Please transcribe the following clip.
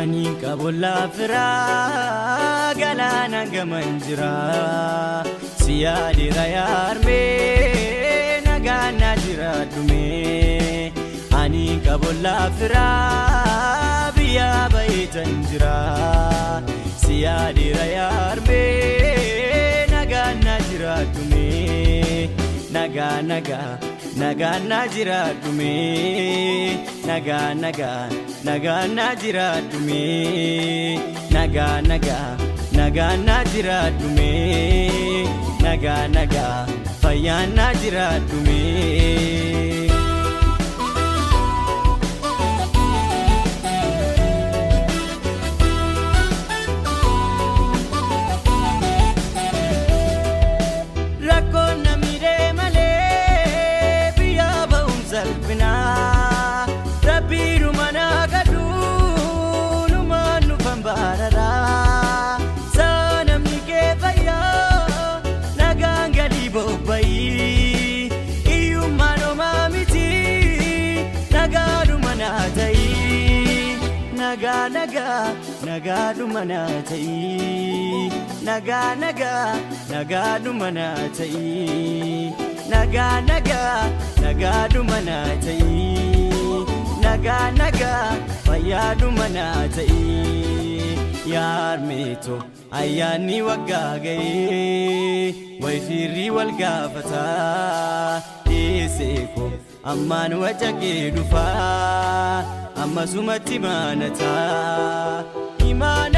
Ani kabola fira galana gamanjira Siyadi rayar me nagana jira dume Ani kabola fira biya baitanjira Siyadi rayar me nagana jira dume Naga jira dume Naga jira dume Naga jira dume Naga fayana jira dume Naga dumanatai Naga dumanatai Naga dumanatai Naga faya dumanatai Yar meto ayani wagagaye Way firri wal gafata Iseko amman wajage dufa Amma sumati manata Iman